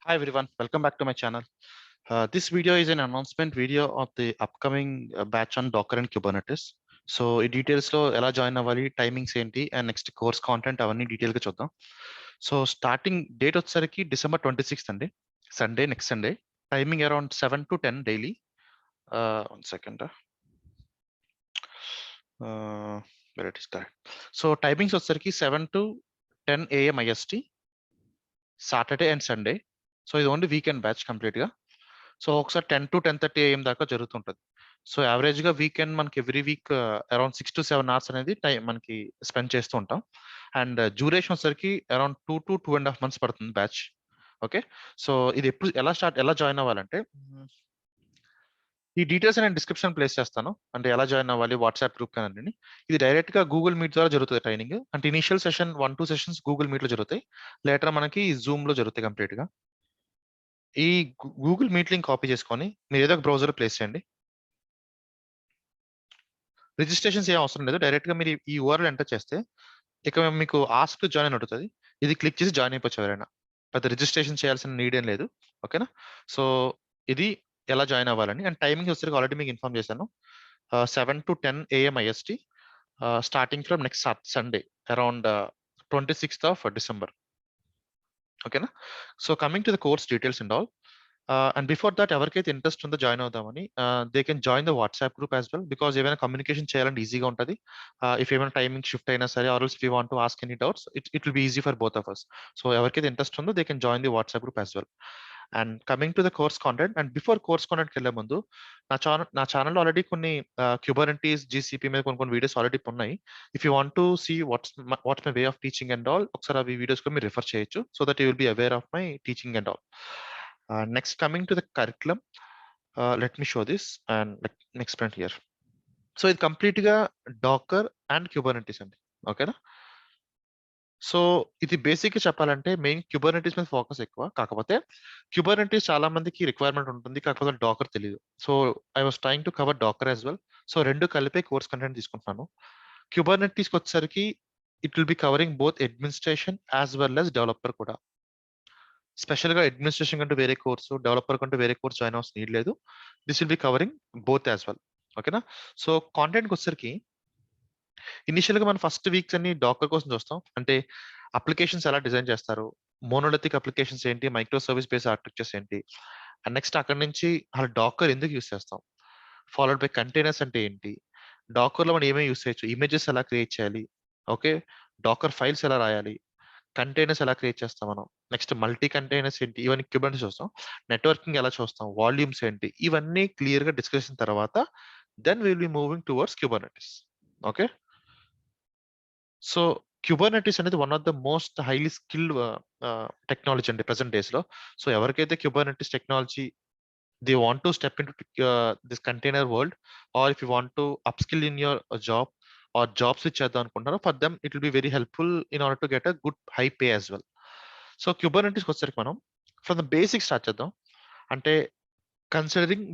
Hi everyone, welcome back to my channel. This video is an announcement video of the upcoming batch on Docker and Kubernetes. So ఈ details లో ఎలా join అవ్వాలి, timings ఏంటి and next course content అవన్నీ detail గా చూద్దాం. So starting date వచ్చేసరికి December 26 అండి, Sunday, next Sunday. Timing around 7 to 10 daily. 1 second. Where it is that. So timings వచ్చేసరికి 7 to 10 AM IST, Saturday and Sunday. So ఇది only weekend batch complete గా. So ఒకసారి 10 to 10:30 AM దాకా జరుగుతుంటది. So average గా weekend మనకి every week around 6 to 7 hours అనేది time మనకి spend చేస్తూ ఉంటాం. అండ్ డ్యూరేషన్ వచ్చేసరికి అరౌండ్ 2 to 2.5 months పడుతుంది బ్యాచ్. ఓకే, సో ఇది ఎప్పుడు ఎలా జాయిన్ అవ్వాలంటే, ఈ డీటెయిల్స్ నేను డిస్క్రిప్షన్ ప్లేస్ చేస్తాను. అంటే ఎలా జాయిన్ అవ్వాలి, వాట్సాప్ గ్రూప్ కానీ. ఇది డైరెక్ట్ గా గూగుల్ మీట్ ద్వారా జరుగుతుంది ట్రైనింగ్. అంటే initial session 1-2 sessions Google meet లో జరుగుతాయి, లేటర్ మనకి జూమ్ లో జరుగుతాయి కంప్లీట్ గా. ఈ గూగుల్ మీట్ లింక్ కాపీ చేసుకొని మీరు ఏదో ఒక బ్రౌజర్ ప్లేస్ చేయండి. రిజిస్ట్రేషన్స్ ఏం అవసరం లేదు, డైరెక్ట్ గా మీరు ఈ URL ఎంటర్ చేస్తే ఇక మీకు ఆస్క్ టు జాయిన్ అని ఉంటుంది. ఇది క్లిక్ చేసి జాయిన్ అయిపోవచ్చు ఎవరైనా. పెద్ద రిజిస్ట్రేషన్ చేయాల్సిన నీడ్ ఏం లేదు. ఓకేనా? సో ఇది ఎలా జాయిన్ అవ్వాలని అండ్ టైమింగ్ వచ్చేసరికి ఆల్రెడీ మీకు ఇన్ఫార్మ్ చేశాను. 7 to 10 AM IST, starting from next Sunday around 26th of December. ఓకేనా? So coming to the course details and all. And before that ఎవరికైతే ఇంట్రెస్ట్ ఉందో జాయిన్ అవుదామని, they can join the WhatsApp group as well, because ఏమైనా communication చేయాలంటే ఈజీగా ఉంటుంది. If ఏమైనా timing shift అయినా సరే, or else if you want to ask any doubts, it will be easy for both of us. So ఎవరికైతే interest ఉందో they can join the WhatsApp group as well. And coming to the course content, and before course కాంటెంట్కి వెళ్ళే ముందు నా channel already కొన్ని Kubernetes, GCP మీద కొన్ని videos already ఉన్నాయి. If you want to see what's my way of teaching and all, ఒకసారి అవి వీడియోస్ కూడా మీరు రిఫర్ చేయొచ్చు, so that you will be aware of my teaching and all. Next, coming to the curriculum, let me show this and let me explain here. So ఇది complete గా Dakar and Kubernetes అండి. ఓకేనా? So ఇది basic గా చెప్పాలంటే main Kubernetes మీద focus ఎక్కువ. కాకపోతే క్యూబర్నెటీస్ చాలా మందికి రిక్వైర్మెంట్ ఉంటుంది, కాకపోతే డాకర్ తెలియదు. So I was trying to cover Docker as well. So రెండు కలిపే కోర్స్ కంటెంట్ తీసుకుంటున్నాను. క్యూబర్నెటీస్కి వచ్చేసరికి it will be covering both administration as well as developer కూడా. స్పెషల్ గా అడ్మినిస్ట్రేషన్ కంటూ వేరే కోర్సు, డెవలపర్ కంటూ వేరే కోర్స్ జాయిన్ అవసరం నీడ్ లేదు. This will be covering both as well. ఓకేనా? సో కాంటెంట్కి వచ్చేసరికి ఇనిషియల్ గా మనం ఫస్ట్ వీక్స్ అన్ని డాకర్ కోసం చూస్తాం. అంటే అప్లికేషన్స్ ఎలా డిజైన్ చేస్తారు, మోనోలిథిక్ అప్లికేషన్స్ ఏంటి, మైక్రో సర్వీస్ బేస్డ్ ఆర్కిటెక్చర్స్ ఏంటి, అండ్ నెక్స్ట్ అక్కడ నుంచి అలా డాకర్ ఎందుకు యూస్ చేస్తాం, ఫాలోడ్ బై కంటైనర్స్ అంటే ఏంటి, డాకర్ లో మనం ఏమేమి యూస్ చేయొచ్చు, ఇమేజెస్ ఎలా క్రియేట్ చేయాలి, ఓకే, డాకర్ ఫైల్స్ ఎలా రాయాలి, కంటైనర్స్ ఎలా క్రియేట్ చేస్తాం మనం, నెక్స్ట్ మల్టీ కంటైనర్స్ ఏంటి, ఇవన్నీ క్యూబర్నెటీస్ చూస్తాం. నెట్వర్కింగ్ ఎలా చూస్తాం, వాల్యూమ్స్ ఏంటి, ఇవన్నీ క్లియర్ గా డిస్కస్ చేసిన తర్వాత then will be moving towards Kubernetes. Okay, so Kubernetes అనేది one of the most highly skilled technology అండి ప్రెసెంట్ డేస్ లో. సో ఎవరికైతే Kubernetes technology they want to step into this container world, or if you want to upskill in your job or job switch చేద్దాం అనుకుంటున్నారో, for them it will be very helpful in order to get a good high pay as well. So క్యూబర్నెటీస్కి వచ్చేసరికి మనం from the basic start చేద్దాం. అంటే considering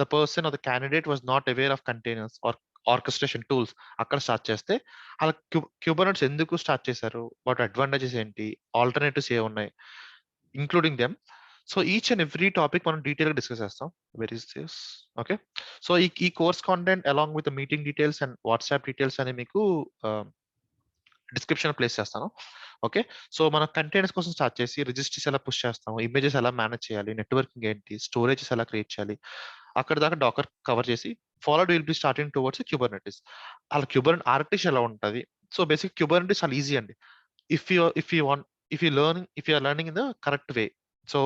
the person or the candidate was not aware of containers or orchestration tools, అక్కడ start చేస్తే అలా Kubernetes ఎందుకు start చేశారు, వాటి అడ్వాంటేజెస్ ఏంటి, ఆల్టర్నేటివ్స్ ఏ ఉన్నాయి, including them. So each and every topic మనం డీటెయిల్ గా డిస్కస్ చేస్తాం. Where is this? Okay, so ఈ course content along with meeting details and WhatsApp details అని మీకు డిస్క్రిప్షన్ ప్లేస్ చేస్తాను. ఓకే, సో మనం కంటైనర్స్ కోసం స్టార్ట్ చేసి రిజిస్ట్రీస్ ఎలా పుష్ చేస్తాము, ఇమేజెస్ ఎలా మేనేజ్ చేయాలి, నెట్వర్కింగ్ ఏంటి, స్టోరేజెస్ ఎలా క్రియేట్ చేయాలి, అక్కడ దాకా డాకర్ కవర్ చేసి followed will be starting towards Kubernetes. అలా క్యూబర్నెట్ ఆర్కిటెక్చర్ ఎలా ఉంటుంది. సో బేసిక్ క్యూబర్నెటీస్ చాలా ఈజీ అండి. If you learning in the correct way. So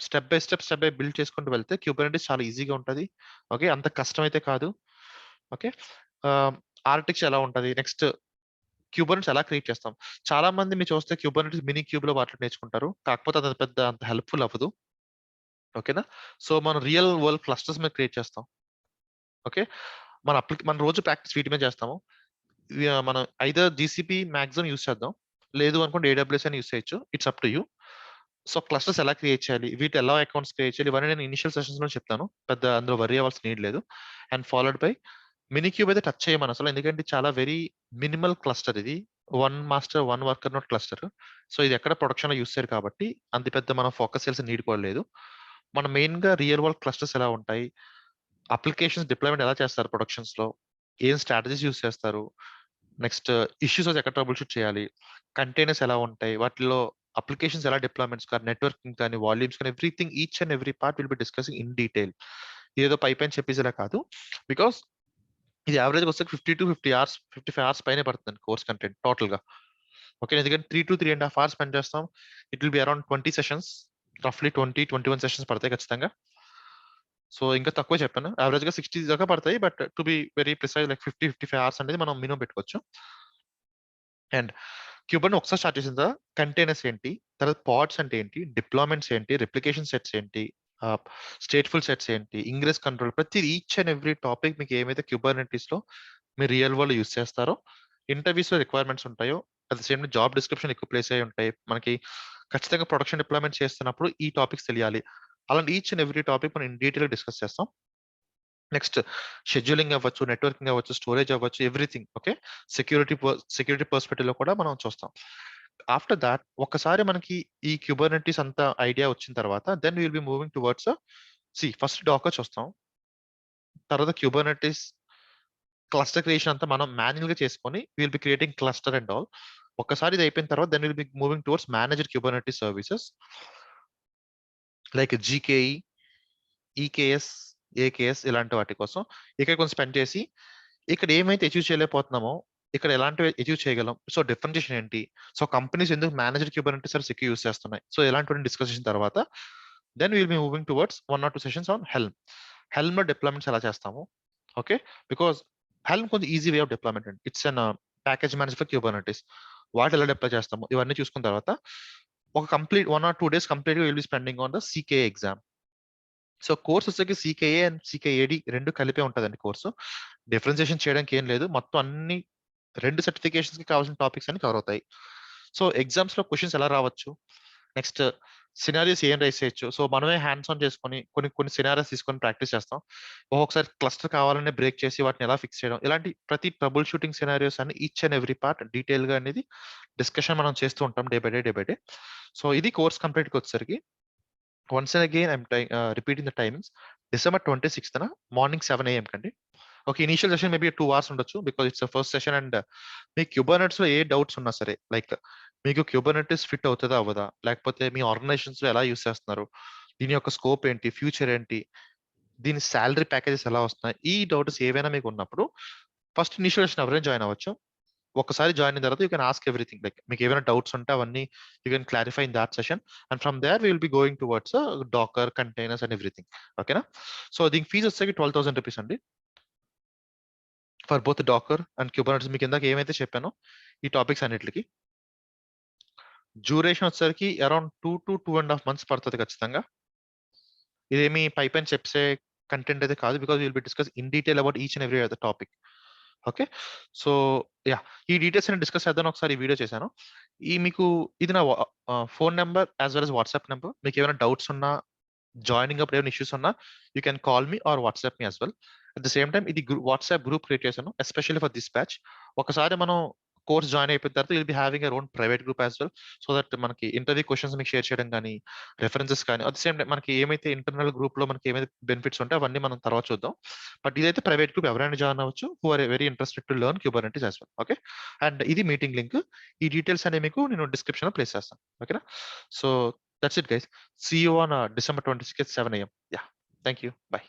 step by build చేసుకుంటూ వెళ్తే క్యూబర్నెటీస్ చాలా ఈజీగా ఉంటుంది. ఓకే, అంత కష్టం అయితే కాదు. ఓకే, ఆర్కిటెక్చర్ ఎలా ఉంటుంది, నెక్స్ట్ క్యూబర్నెట్స్ ఎలా క్రియేట్ చేస్తాం. చాలా మంది మీరు చూస్తే క్యూబర్నెట్స్ మినీ క్యూబ్ లో వాటిలో నేర్చుకుంటారు, కాకపోతే అది పెద్ద అంత హెల్ప్ఫుల్ అవ్వదు. ఓకేనా? సో మనం రియల్ వరల్డ్ క్లస్టర్స్ మీద క్రియేట్ చేస్తాం. ఓకే, మన రోజు ప్రాక్టీస్ వీటి మీద చేస్తాము. మనం ఐదర్ GCP మాక్సిమం యూస్ చేద్దాం, లేదు అనుకుంటే AWS అని యూస్ చేయొచ్చు. It's up to you. So clusters ఎలా క్రియేట్ చేయాలి, వీటి ఎలా అకౌంట్స్ క్రియేట్ చేయాలి, ఇవన్నీ నేను ఇనిషియల్ సెషన్స్ లో చెప్తాను. పెద్ద అందులో వరీ అవ్వాల్సిన నీడ్ లేదు. And followed by mini cube అయితే టచ్ చేయమని అసలు, ఎందుకంటే చాలా వెరీ మినిమల్ క్లస్టర్ ఇది. One master, one worker note cluster. So ఇది ఎక్కడ ప్రొడక్షన్‌లో యూజ్ చేయరు కాబట్టి అంత పెద్ద మనం ఫోకస్ చేయాల్సిన నీడ్ కూడా లేదు. మనం మెయిన్‌గా రియల్ వరల్డ్ క్లస్టర్స్ ఎలా ఉంటాయి, అప్లికేషన్స్ డిప్లాయ్‌మెంట్ ఎలా చేస్తారు ప్రొడక్షన్స్‌లో, ఏం స్ట్రాటజీస్ యూజ్ చేస్తారు, నెక్స్ట్ ఇష్యూస్ ఎక్కడ ట్రబుల్ షూట్ చేయాలి, కంటైనర్స్ ఎలా ఉంటాయి, వాటిలో అప్లికేషన్స్ ఎలా డిప్లాయ్‌మెంట్స్ కానీ, నెట్వర్కింగ్ కానీ, వాల్యూమ్స్ కానీ, everything each and every part will be discussing in detail. ఏదో పైపైన చెప్పేసేలా కాదు. బికాస్ ఇది యావరేజ్‌గా వస్తే 50-50 అవర్స్, 55 అవర్స్ పైనే పడుతుందండి కోర్స్ కంటెంట్ టోటల్‌గా. ఓకే. ఎందుకంటే 3-3.5 అవర్స్ స్పెండ్ చేస్తాం. It will be around 20 sessions. రఫ్‌లీ 20-21 సెషన్స్ పడతాయి ఖచ్చితంగా. సో ఇంకా తక్కువే చెప్పాను. యావరేజ్‌గా 60 దాకా పడతాయి. But to be very precise like 50-55 hours అనేది మనం మినిమమ్ పెట్టుకోవచ్చు. అండ్ క్యూబర్‌ని ఒకసారి స్టార్ట్ చేసిన తర్వాత కంటైనర్స్ ఏంటి, తర్వాత పాడ్స్ అంటే ఏంటి, డిప్లాయ్‌మెంట్స్ ఏంటి, రెప్లికేషన్ సెట్స్ ఏంటి, స్టేట్‌ఫుల్ సెట్స్ ఏంటి, ఇంగ్రెస్ కంట్రోల్, ప్రతిది ఈచ్ అండ్ ఎవ్రీ టాపిక్ మీకు ఏమైతే క్యూబర్నెటిస్‌లో మీరు రియల్ వరల్డ్‌లో యూజ్ చేస్తారో, ఇంటర్వ్యూస్‌లో రిక్వైర్మెంట్స్ ఉంటాయో, at the same job description ఎక్కువ ప్లేస్ అయ్యి ఉంటాయి. మనకి ఖచ్చితంగా ప్రొడక్షన్ డిప్లాయ్‌మెంట్ చేస్తున్నప్పుడు ఈ టాపిక్స్ తెలియాలి. అలాంటి ఈచ్ అండ్ ఎవ్రీ టాపిక్ మనం ఇన్ డీటెయిల్‌గా డిస్కస్ చేస్తాం. నెక్స్ట్ షెడ్యూలింగ్ అవ్వచ్చు, నెట్వర్కింగ్ అవ్వచ్చు, స్టోరేజ్ అవ్వచ్చు, ఎవ్రీథింగ్. ఓకే. సెక్యూరిటీ పర్స్పెక్టివ్‌లో కూడా మనం చూస్తాం. ఆఫ్టర్ థాట్ ఒక్కసారి మనకి ఈ క్యూబర్నెటిస్ అంతా ఐడియా వచ్చిన తర్వాత then we will be moving towards first Docker చూస్తాం. తర్వాత క్యూబర్నెటిస్ క్లస్టర్ క్రియేషన్ అంతా మనం మాన్యుయల్‌గా చేసుకొని we will be creating cluster and all. ఒక్కసారి ఇది అయిపోయిన తర్వాత then will be moving towards managed Kubernetes services like GKE, EKS, AKS ఇలాంటి వాటి కోసం ఇక్కడ కొంచెం స్పెండ్ చేసి ఇక్కడ ఏమైతే అచీవ్ చేయలేకపోతున్నామో, ఇక్కడ ఎలాంటివి అచీవ్ చేయగలం. సో డిఫరెన్షియేషన్ ఏంటి? సో కంపెనీస్ ఎందుకు మేనేజ్డ్ క్యూబర్నెటిస్ సర్వీస్ ఎక్కువ యూజ్ చేస్తున్నాయి. సో ఇలాంటివన్నీ డిస్కస్ చేసిన తర్వాత then will be moving towards 1 or 2 sessions on Helm. హెల్మ్‌లో డిప్లాయ్‌మెంట్స్ ఎలా చేస్తాము. ఓకే. బికాజ్ హెల్మ్ కొంచెం ఈజీ వే ఆఫ్ డిప్లాయ్‌మెంట్ అండి. It's an package manager for Kubernetes. వాటిని ఎలా డిప్లాయ్ చేస్తాము ఇవన్నీ చూసుకున్న తర్వాత ఒక కంప్లీట్ 1 ఆర్ 2 డేస్ కంప్లీట్‌గా will be spending on the CKA exam. So course వచ్చేసి సీకేఏ అండ్ సీకేఏడి 2 కలిపే ఉంటదండి కోర్సు. డిఫరెన్షియేషన్ చేయడానికి ఏం లేదు. మొత్తం అన్ని 2 సర్టిఫికేషన్స్‌కి కావాల్సిన టాపిక్స్ అన్ని కవర్ అవుతాయి. సో ఎగ్జామ్స్‌లో క్వెషన్స్ ఎలా రావచ్చు? నెక్స్ట్ సినారియోస్ ఏం రైజ్ చేయొచ్చు? సో మనమే హ్యాండ్స్ ఆన్ చేసుకొని కొన్ని కొన్ని సినారియోస్ తీసుకొని ప్రాక్టీస్ చేస్తాం. ఒక్కొక్కసారి క్లస్టర్ కావాలనే బ్రేక్ చేసి వాటిని ఎలా ఫిక్స్ చేయడం. ఇలాంటి ప్రతి ట్రబుల్ షూటింగ్ సినారియోస్ అన్ని ఈచ్ అండ్ ఎవ్రీ పార్ట్ డీటెయిల్‌గా అనేది డిస్కషన్ మనం చేస్తూ ఉంటాం day by day, day by day. So ఇది కోర్స్ కంప్లీట్‌గా వచ్చేసరికి once and again repeating the timings. December 26న మార్నింగ్ 7 AM కండి. Okay. Initial session maybe 2 hours ఉండొచ్చు. Because it's first session and మీకు క్యూబర్నెట్స్‌లో ఏ డౌట్స్ ఉన్నా సరే, లైక్ మీకు క్యూబర్నెటిస్ ఫిట్ అవుతదా? అవ్వదా? లేకపోతే మీ ఆర్గనైజేషన్స్‌లో ఎలా యూజ్ చేస్తున్నారు? దీని యొక్క స్కోప్ ఏంటి? ఫ్యూచర్ ఏంటి? దీని సాలరీ ప్యాకేజెస్ ఎలా వస్తున్నాయి? ఈ డౌట్స్ ఏవైనా మీకు ఉన్నప్పుడు ఫస్ట్ ఇనీషియల్ సెషన్ ఎవరైనా జాయిన్ అవ్వచ్చు. ఒక్కసారి జాయిన్ అయిన తర్వాత you can ask everything. Like మీకు ఏమైనా డౌట్స్ ఉంటే అవన్నీ you can clarify in that session. And from there we will be going towards Docker, containers and everything. ఓకేనా? సో దీనికి ఫీజ్ వచ్చేసరికి ₹12,000 అండి. For both Docker and Kubernetes మీకు ఇందాక ఏమైతే చెప్పానో ఈ టాపిక్స్ అన్నిట్లికి. డ్యూరేషన్ వచ్చేసరికి అరౌండ్ 2-2.5 మంత్స్ పడతది ఖచ్చితంగా. ఇదేమి పైపైన చెప్పే కంటెంట్ అయితే కాదు. Because we will be discuss in detail about each and every other topic. Okay. So yeah! ఈ డీటెయిల్స్ అన్ని డిస్కస్ చేద్దామని ఒకసారి ఈ వీడియో చేశాను. మీకు ఇది నా phone number as well as WhatsApp number. మీకేమైనా డౌట్స్ ఉన్నా, జాయినింగ్ అప్పుడు ఏమైనా ఇష్యూస్ ఉన్నా you can call me or WhatsApp me as well. At the same time ఇది వాట్సాప్ గ్రూప్ క్రియేట్ చేశాను. Especially for this batch. ఒకసారి మనం కోర్స్ జాయిన్ అయిపోయిన తర్వాత will be having your own private group as well. So that మనకి interview questions మీకు share చేయడం గాని, రిఫరెన్సెస్ కానీ, అట్ ద సేమ్ టైమ్ మనకి ఏమైతే ఇంటర్నల్ గ్రూప్‌లో మనకి ఏమైతే బెనిఫిట్స్ ఉంటాయో అవన్నీ మనం తర్వాత చూద్దాం. బట్ ఇదైతే ప్రైవేట్ గ్రూప్ ఎవరైనా జాయిన్ అవ్వచ్చు. Who are very interested to learn Kubernetes as well. Okay. And ఇది మీటింగ్ లింక్. ఈ డీటెయిల్స్ అనేవి మీకు నేను డిస్క్రిప్షన్‌లో ప్లేస్ చేస్తాను. ఓకేనా? So that's it guys. See you on December 26th at 7 AM. Yeah! Thank you. By.